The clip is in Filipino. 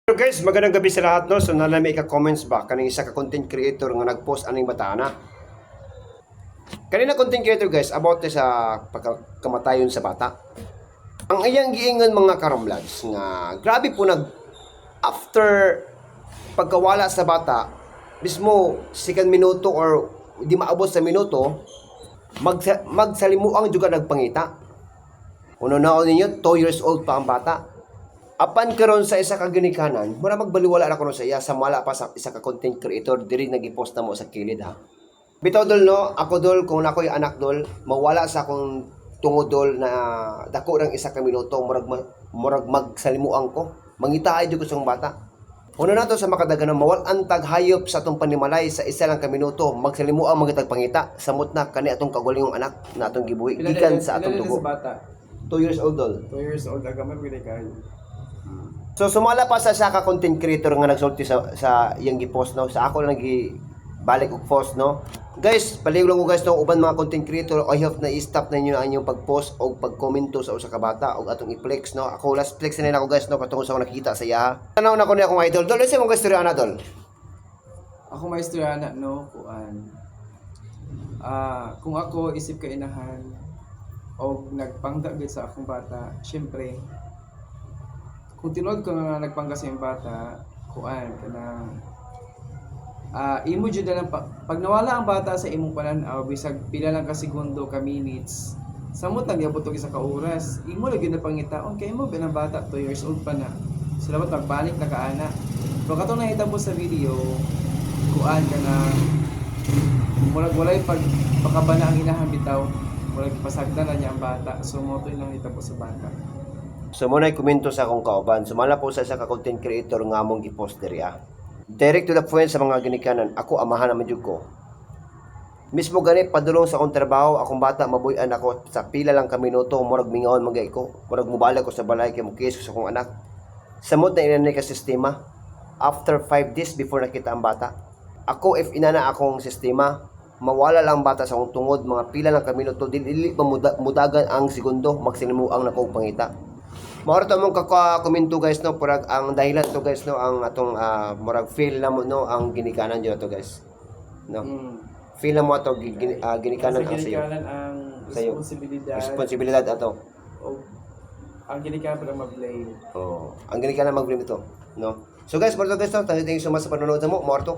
So guys, magandang gabi sa lahat no. So nalami ka-comments ba kaning isa ka content creator nga nag-post aning batana. Kanina content creator guys about sa pagkamatayon sa bata. Ang iyang giingon mga karomlads nga grabe po after pagkawala sa bata, mismo second minuto or di maabot sa minuto, magsalimuang juga nagpangita. Uno na ninyo, 2 years old pa ang bata. Apan karon sa isa ka ginikanan, mura magbaliwala na kuno sa iya sa mala pa sa isa ka content creator diri nagi-post na mo sa kilid ha. Bitaw dol no, ako dol kung ako'y anak dol, mawala sa akong tungod dol na dako rang isa ka minuto murag magsalimuang ko. Mangitaay jud ko sa bata. Una nato sa makadagan mawal-an tag hayop sa atong panimalay sa isa lang ka minuto, magsalimuang magitag pangita samot na kani atong kagulingong anak na atong gibuhi gikan sa atong dugo. 2 years old dol. 2 years old aga man pwede kayo. So sumala pa sa ka content creator nga nagsulti sa iyang gi-post no, sa ako lang balik og post no. Guys, paliw lang ko guys no, uban mga content creator, I hope na i-stop na inyo ang inyong pag-post o pag-commento sa usa ka bata og atong i-flex no. Ako last flex na ako guys no, katong sa ako nakita sa iya. Tanaw na ko ni akong idol. Dol, sa mong istorya ana dol. Ako may istorya na no, kuan. Kung ako isip ka inahan o nagpangga gid sa akong bata, syempre kung tinuod ko nga nagpangga sa yung bata, kuan kanang imo jud lang pag nawala ang bata sa imong panan-aw bisag pila lang ka segundo ka minutes samot lang gyapon og isa ka oras imo lagi na pangitaon kay mo binang bata 2 years old pa na sila ba magpanik na kaana pero katong nakita mo sa video kuan kana murag walay pagkabana ang inahan bitaw murag pasagdan na niya ang bata so mo to lang nakita po sa bata. So mo na komento sa akong kauban. Sumala po sa isa ka content creator nga among gi-post diri Direct to the point sa mga ginikanan, ako amahan naman jud ko. Mismo gani padulong sa akong trabaho, akong bata mabuy-an ako sa pila lang ka minuto, murag mingaon magay ko. Murag mubalik ko sa balay kay mukis ko sa akong anak. Samot na inanay ka sistema. After 5 days before nakita ang bata. Ako if inana akong sistema, mawala lang bata sa akong tungod, mga pila lang ka minuto, dili mudagan ang segundo, magsilimuang nako pangita. Mao ta mong komento guys no, purag ang dahilan to guys no, ang atong murag feel na mo no ang ginikanan jud to guys. No. Feel na mo ato ginikanan ang sayo. Ang responsibilidad. Responsibilidad ato. O ang ginikanan para mag-blame. Oh, ang ginikanan mag-blame ito, no. So guys, more to guys no, thank you so much sa panonood mo. More to.